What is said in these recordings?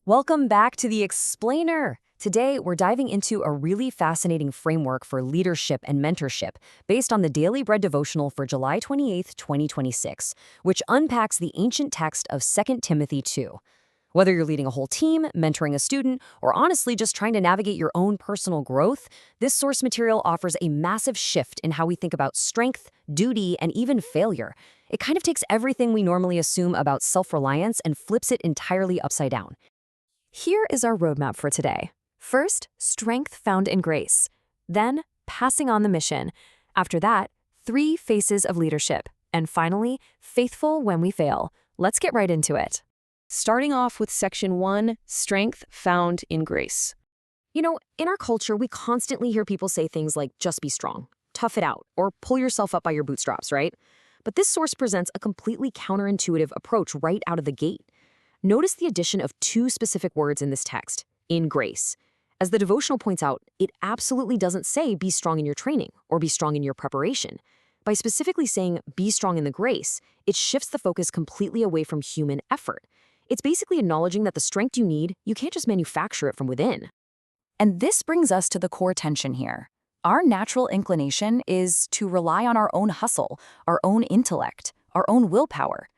Welcome back to The Explainer. Today, we're diving into a really fascinating framework for leadership and mentorship based on the Daily Bread devotional for July 28th, 2026, which unpacks the ancient text of 2 Timothy 2. Whether you're leading a whole team, mentoring a student, or honestly just trying to navigate your own personal growth, this source material offers a massive shift in how we think about strength, duty, and even failure. It kind of takes everything we normally assume about self-reliance and flips it entirely upside down. Here is our roadmap for today. First, strength found in grace. Then, passing on the mission. After that, 3 faces of leadership. And finally, faithful when we fail. Let's get right into it. Starting off with Section 1, Strength Found in Grace. In our culture, we constantly hear people say things like, just be strong, tough it out, or pull yourself up by your bootstraps, right? But this source presents a completely counterintuitive approach right out of the gate. Notice the addition of 2 specific words in this text, in grace. As the devotional points out, it absolutely doesn't say be strong in your training or be strong in your preparation. By specifically saying be strong in the grace, it shifts the focus completely away from human effort. It's basically acknowledging that the strength you need, you can't just manufacture it from within. And this brings us to the core tension here. Our natural inclination is to rely on our own hustle, our own intellect, our own willpower.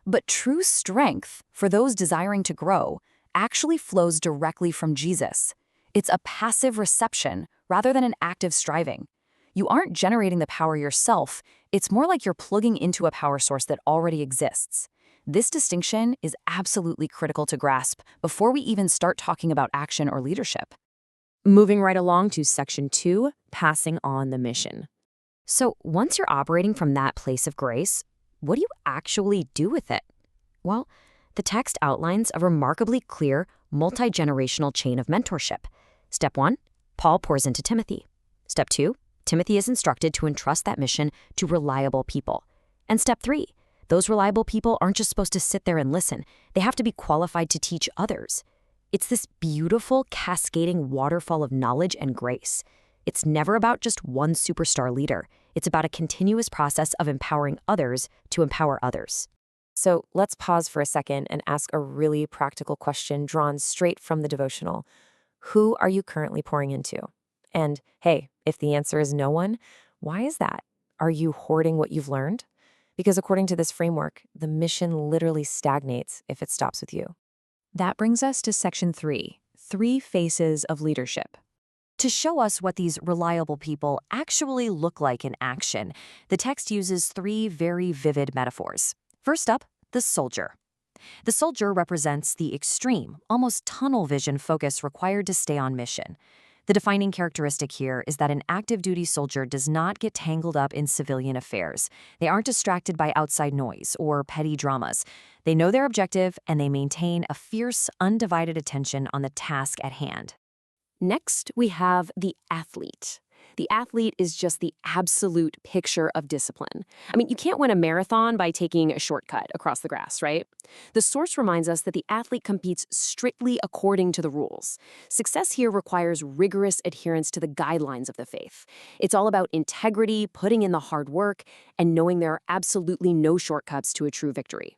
But true strength, for those desiring to grow, actually flows directly from Jesus. It's a passive reception rather than an active striving. You aren't generating the power yourself, it's more like you're plugging into a power source that already exists. This distinction is absolutely critical to grasp before we even start talking about action or leadership. Moving right along to Section 2, passing on the mission. So once you're operating from that place of grace, what do you actually do with it? Well, the text outlines a remarkably clear, multi-generational chain of mentorship. Step 1, Paul pours into Timothy. Step 2, Timothy is instructed to entrust that mission to reliable people. And step 3, those reliable people aren't just supposed to sit there and listen. They have to be qualified to teach others. It's this beautiful, cascading waterfall of knowledge and grace. It's never about just one superstar leader. It's about a continuous process of empowering others to empower others. So let's pause for a second and ask a really practical question drawn straight from the devotional. Who are you currently pouring into? And hey, if the answer is no one, why is that? Are you hoarding what you've learned? Because according to this framework, the mission literally stagnates if it stops with you. That brings us to Section 3, 3 faces of leadership. To show us what these reliable people actually look like in action, the text uses 3 very vivid metaphors. First up, the soldier. The soldier represents the extreme, almost tunnel vision focus required to stay on mission. The defining characteristic here is that an active duty soldier does not get tangled up in civilian affairs. They aren't distracted by outside noise or petty dramas. They know their objective and they maintain a fierce, undivided attention on the task at hand. Next, we have the athlete. The athlete is just the absolute picture of discipline. You can't win a marathon by taking a shortcut across the grass, right? The source reminds us that the athlete competes strictly according to the rules. Success here requires rigorous adherence to the guidelines of the faith. It's all about integrity, putting in the hard work, and knowing there are absolutely no shortcuts to a true victory.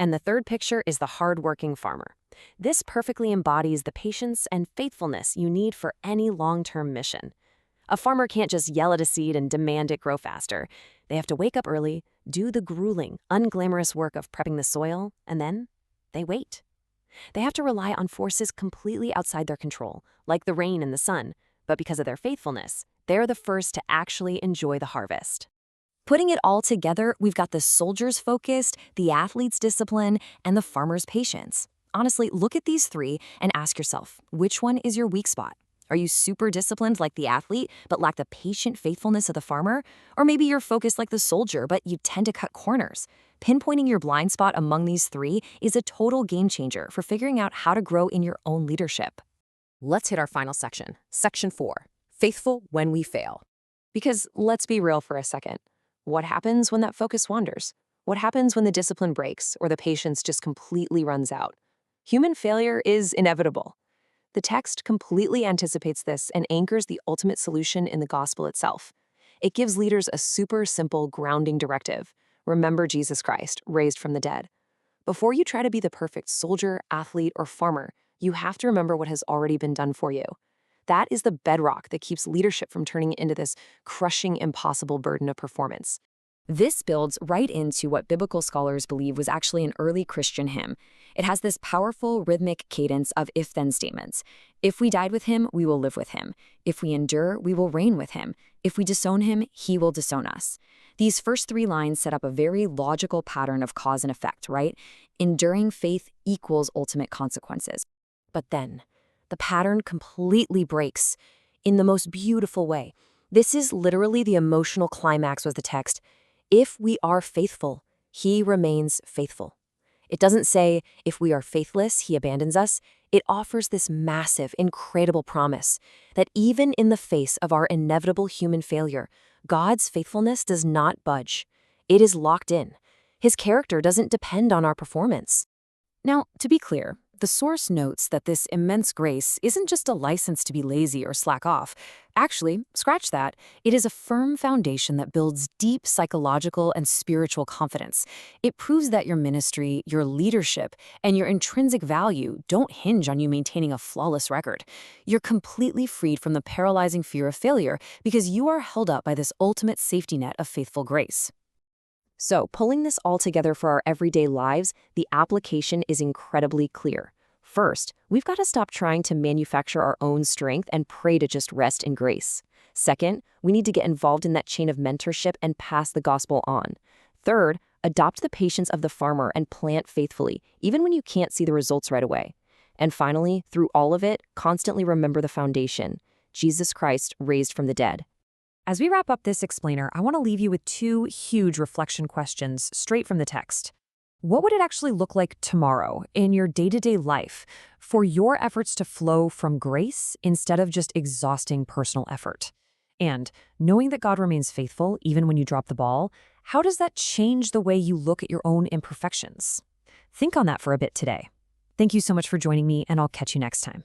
And the third picture is the hardworking farmer. This perfectly embodies the patience and faithfulness you need for any long-term mission. A farmer can't just yell at a seed and demand it grow faster. They have to wake up early, do the grueling, unglamorous work of prepping the soil, and then they wait. They have to rely on forces completely outside their control, like the rain and the sun, but because of their faithfulness, they're the first to actually enjoy the harvest. Putting it all together, we've got the soldier's focus, the athlete's discipline, and the farmer's patience. Honestly, look at these 3 and ask yourself, which one is your weak spot? Are you super disciplined like the athlete, but lack the patient faithfulness of the farmer? Or maybe you're focused like the soldier, but you tend to cut corners. Pinpointing your blind spot among these 3 is a total game changer for figuring out how to grow in your own leadership. Let's hit our final section, Section 4, faithful when we fail. Because let's be real for a second. What happens when that focus wanders? What happens when the discipline breaks or the patience just completely runs out? Human failure is inevitable. The text completely anticipates this and anchors the ultimate solution in the gospel itself. It gives leaders a super simple grounding directive. Remember Jesus Christ, raised from the dead. Before you try to be the perfect soldier, athlete, or farmer, you have to remember what has already been done for you. That is the bedrock that keeps leadership from turning into this crushing, impossible burden of performance. This builds right into what biblical scholars believe was actually an early Christian hymn. It has this powerful rhythmic cadence of if-then statements. If we died with him, we will live with him. If we endure, we will reign with him. If we disown him, he will disown us. These first three lines set up a very logical pattern of cause and effect, right? Enduring faith equals ultimate consequences. But then, the pattern completely breaks in the most beautiful way. This is literally the emotional climax of the text. If we are faithful, he remains faithful. It doesn't say, if we are faithless, he abandons us. It offers this massive, incredible promise that even in the face of our inevitable human failure, God's faithfulness does not budge. It is locked in. His character doesn't depend on our performance. Now, to be clear, the source notes that this immense grace isn't just a license to be lazy or slack off. Actually, scratch that, it is a firm foundation that builds deep psychological and spiritual confidence. It proves that your ministry, your leadership, and your intrinsic value don't hinge on you maintaining a flawless record. You're completely freed from the paralyzing fear of failure because you are held up by this ultimate safety net of faithful grace. So, pulling this all together for our everyday lives, the application is incredibly clear. First, we've got to stop trying to manufacture our own strength and pray to just rest in grace. Second, we need to get involved in that chain of mentorship and pass the gospel on. Third, adopt the patience of the farmer and plant faithfully, even when you can't see the results right away. And finally, through all of it, constantly remember the foundation: Jesus Christ raised from the dead. As we wrap up this explainer, I want to leave you with two huge reflection questions straight from the text. What would it actually look like tomorrow in your day-to-day life for your efforts to flow from grace instead of just exhausting personal effort? And knowing that God remains faithful even when you drop the ball, how does that change the way you look at your own imperfections? Think on that for a bit today. Thank you so much for joining me, and I'll catch you next time.